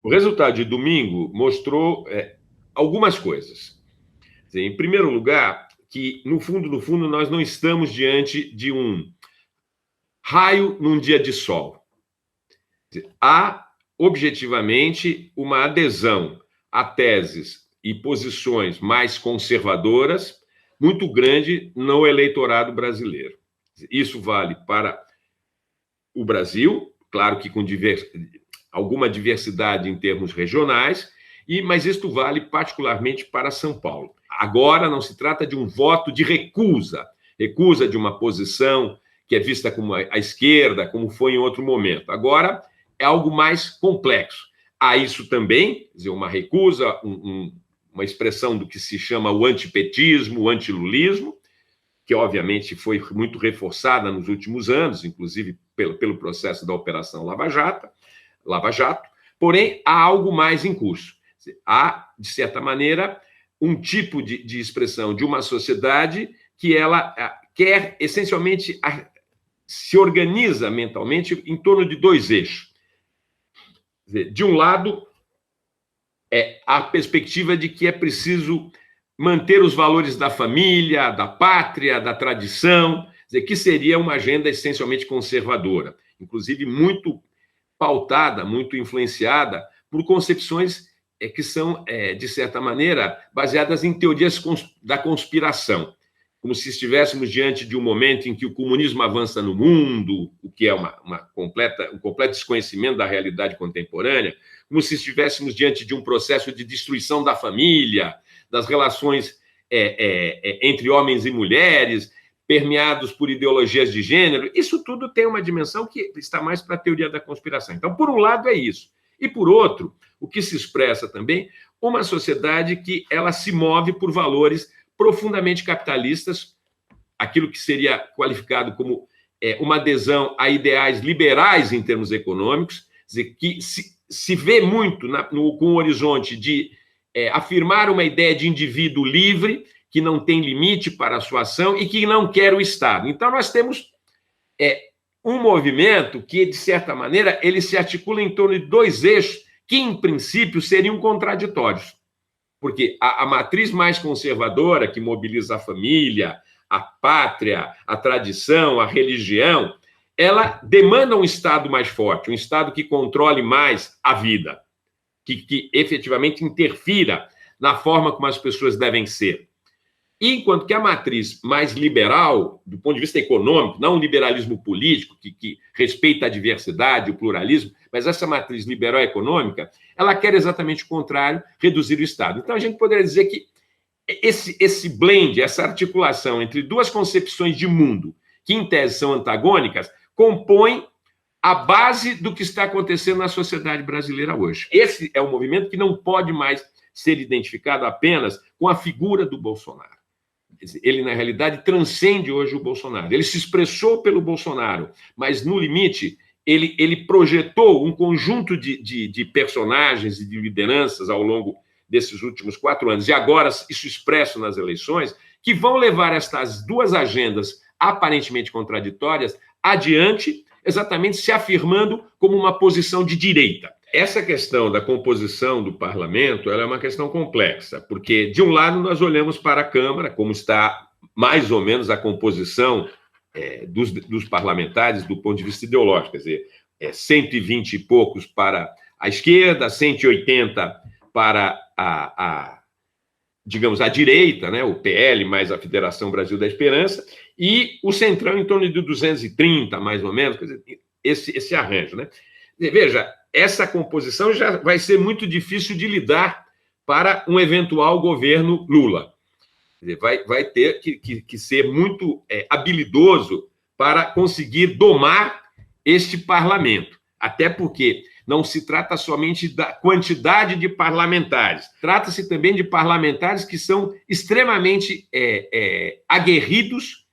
O resultado de domingo mostrou algumas coisas. Em primeiro lugar, que, no fundo, nós não estamos diante de um raio num dia de sol. Há, objetivamente, uma adesão a teses e posições mais conservadoras muito grande no eleitorado brasileiro. Isso vale para o Brasil, claro que com alguma diversidade em termos regionais, mas isto vale particularmente para São Paulo. Agora não se trata de um voto de recusa de uma posição que é vista como a esquerda, como foi em outro momento. Agora é algo mais complexo. Há isso também, quer dizer, uma recusa, uma expressão do que se chama o antipetismo, o antilulismo, que obviamente foi muito reforçada nos últimos anos, inclusive pelo processo da Operação Lava Jato, porém há algo mais em curso. Há, de certa maneira, um tipo de expressão de uma sociedade que ela quer, essencialmente, se organiza mentalmente em torno de dois eixos. De um lado, a perspectiva de que é preciso manter os valores da família, da pátria, da tradição, que seria uma agenda essencialmente conservadora, inclusive muito pautada, muito influenciada por concepções que são, de certa maneira, baseadas em teorias da conspiração, como se estivéssemos diante de um momento em que o comunismo avança no mundo, o que é um completo desconhecimento da realidade contemporânea, como se estivéssemos diante de um processo de destruição da família, das relações entre homens e mulheres, permeados por ideologias de gênero. Isso tudo tem uma dimensão que está mais para a teoria da conspiração. Então, por um lado, é isso. E, por outro, o que se expressa também, uma sociedade que ela se move por valores profundamente capitalistas, aquilo que seria qualificado como uma adesão a ideais liberais em termos econômicos, quer dizer, que se vê muito com o horizonte de afirmar uma ideia de indivíduo livre, que não tem limite para a sua ação e que não quer o Estado. Então, nós temos um movimento que, de certa maneira, ele se articula em torno de dois eixos que, em princípio, seriam contraditórios. Porque a matriz mais conservadora, que mobiliza a família, a pátria, a tradição, a religião, ela demanda um Estado mais forte, um Estado que controle mais a vida, que efetivamente interfira na forma como as pessoas devem ser. Enquanto que a matriz mais liberal, do ponto de vista econômico, não um liberalismo político, que respeita a diversidade, o pluralismo, mas essa matriz liberal econômica, ela quer exatamente o contrário, reduzir o Estado. Então, a gente poderia dizer que esse blend, essa articulação entre duas concepções de mundo, que em tese são antagônicas, compõe a base do que está acontecendo na sociedade brasileira hoje. Esse é um movimento que não pode mais ser identificado apenas com a figura do Bolsonaro. Ele, na realidade, transcende hoje o Bolsonaro. Ele se expressou pelo Bolsonaro, mas, no limite, ele projetou um conjunto de personagens e de lideranças ao longo desses últimos 4 anos, e agora isso expresso nas eleições, que vão levar estas duas agendas aparentemente contraditórias adiante, exatamente se afirmando como uma posição de direita. Essa questão da composição do parlamento, ela é uma questão complexa, porque, de um lado, nós olhamos para a Câmara, como está mais ou menos a composição dos parlamentares do ponto de vista ideológico, quer dizer, 120 e poucos para a esquerda, 180 para digamos, a direita, né, o PL mais a Federação Brasil da Esperança, e o Centrão em torno de 230, mais ou menos, quer dizer, esse arranjo, né? Veja, essa composição já vai ser muito difícil de lidar para um eventual governo Lula. Vai ter que ser muito habilidoso para conseguir domar este parlamento. Até porque não se trata somente da quantidade de parlamentares, trata-se também de parlamentares que são extremamente aguerridos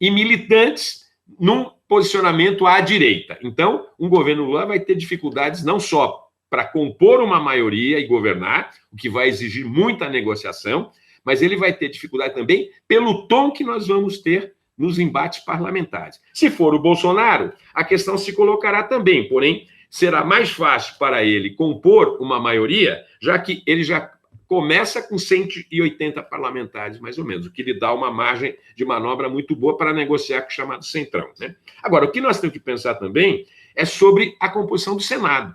e militantes num posicionamento à direita. Então, um governo Lula vai ter dificuldades não só para compor uma maioria e governar, o que vai exigir muita negociação, mas ele vai ter dificuldade também pelo tom que nós vamos ter nos embates parlamentares. Se for o Bolsonaro, a questão se colocará também, porém, será mais fácil para ele compor uma maioria, já que ele já começa com 180 parlamentares, mais ou menos, o que lhe dá uma margem de manobra muito boa para negociar com o chamado centrão, né? Agora, o que nós temos que pensar também é sobre a composição do Senado,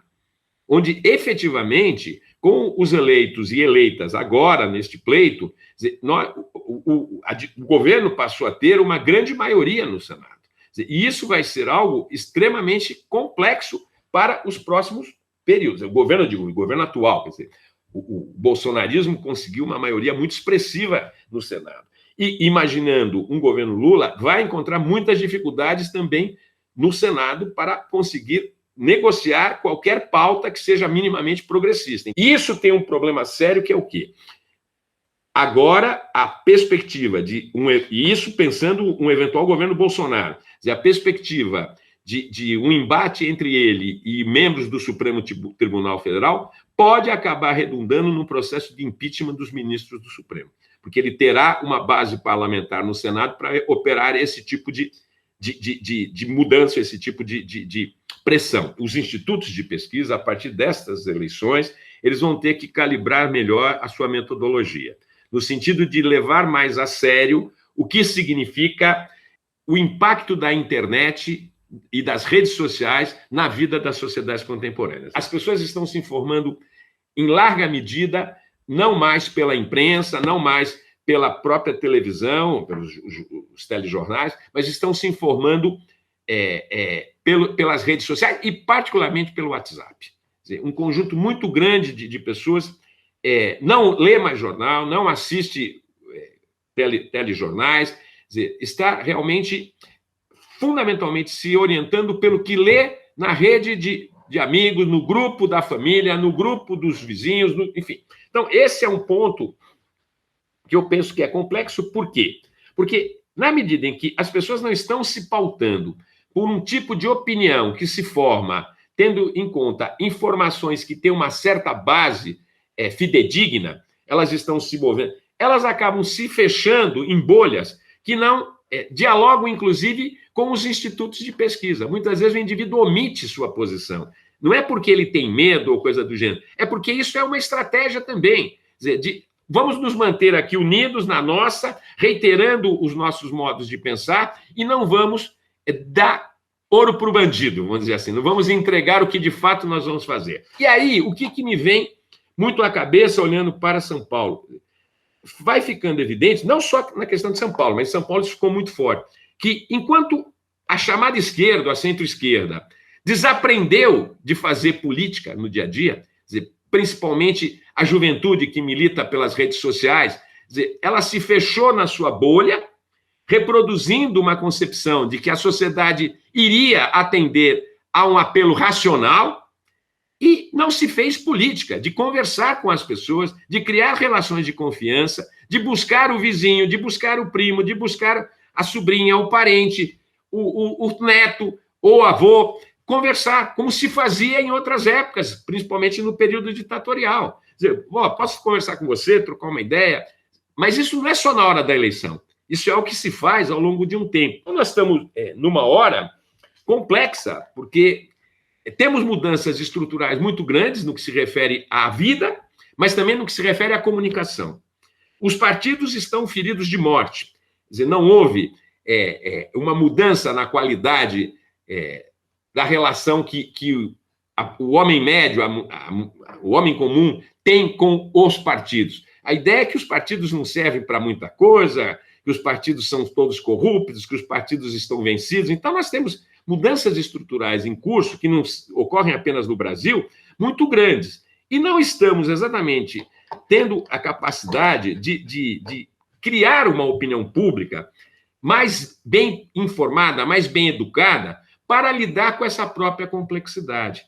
onde, efetivamente, com os eleitos e eleitas agora neste pleito, o governo passou a ter uma grande maioria no Senado. E isso vai ser algo extremamente complexo para os próximos períodos. O governo atual, quer dizer, o bolsonarismo conseguiu uma maioria muito expressiva no Senado. E, imaginando um governo Lula, vai encontrar muitas dificuldades também no Senado para conseguir negociar qualquer pauta que seja minimamente progressista. E isso tem um problema sério, que é o quê? Agora, a perspectiva de e isso pensando um eventual governo Bolsonaro, a perspectiva de um embate entre ele e membros do Supremo Tribunal Federal pode acabar redundando num processo de impeachment dos ministros do Supremo, porque ele terá uma base parlamentar no Senado para operar esse tipo de mudança, esse tipo de pressão. Os institutos de pesquisa, a partir destas eleições, eles vão ter que calibrar melhor a sua metodologia, no sentido de levar mais a sério o que significa o impacto da internet e das redes sociais na vida das sociedades contemporâneas. As pessoas estão se informando em larga medida, não mais pela imprensa, não mais pela própria televisão, pelos os telejornais, mas estão se informando pelas redes sociais e, particularmente, pelo WhatsApp. Quer dizer, um conjunto muito grande de pessoas não lê mais jornal, não assiste telejornais, quer dizer, está realmente, fundamentalmente, se orientando pelo que lê na rede de amigos, no grupo da família, no grupo dos vizinhos, enfim. Então, esse é um ponto que eu penso que é complexo. Por quê? Porque, na medida em que as pessoas não estão se pautando por um tipo de opinião que se forma tendo em conta informações que têm uma certa base fidedigna, elas estão se movendo, elas acabam se fechando em bolhas que não dialogam, inclusive, com os institutos de pesquisa. Muitas vezes o indivíduo omite sua posição. Não é porque ele tem medo ou coisa do gênero, é porque isso é uma estratégia também. Quer dizer, vamos nos manter aqui unidos na nossa, reiterando os nossos modos de pensar e não vamos dar ouro para o bandido, vamos dizer assim, não vamos entregar o que de fato nós vamos fazer. E aí, o que me vem muito à cabeça olhando para São Paulo? Vai ficando evidente, não só na questão de São Paulo, mas em São Paulo isso ficou muito forte, que enquanto a chamada esquerda, a centro-esquerda, desaprendeu de fazer política no dia a dia, quer dizer, principalmente a juventude que milita pelas redes sociais, quer dizer, ela se fechou na sua bolha, reproduzindo uma concepção de que a sociedade iria atender a um apelo racional, e não se fez política, de conversar com as pessoas, de criar relações de confiança, de buscar o vizinho, de buscar o primo, de buscar a sobrinha, o parente, o neto ou o avô, conversar, como se fazia em outras épocas, principalmente no período ditatorial. Dizer, posso conversar com você, trocar uma ideia, mas isso não é só na hora da eleição, isso é o que se faz ao longo de um tempo. Então, nós estamos numa hora complexa, porque temos mudanças estruturais muito grandes no que se refere à vida, mas também no que se refere à comunicação. Os partidos estão feridos de morte. Quer dizer, não houve uma mudança na qualidade da relação que o homem médio, o homem comum, tem com os partidos. A ideia é que os partidos não servem para muita coisa, que os partidos são todos corruptos, que os partidos estão vencidos. Então, nós temos mudanças estruturais em curso, que não ocorrem apenas no Brasil, muito grandes. E não estamos exatamente tendo a capacidade de criar uma opinião pública mais bem informada, mais bem educada, para lidar com essa própria complexidade.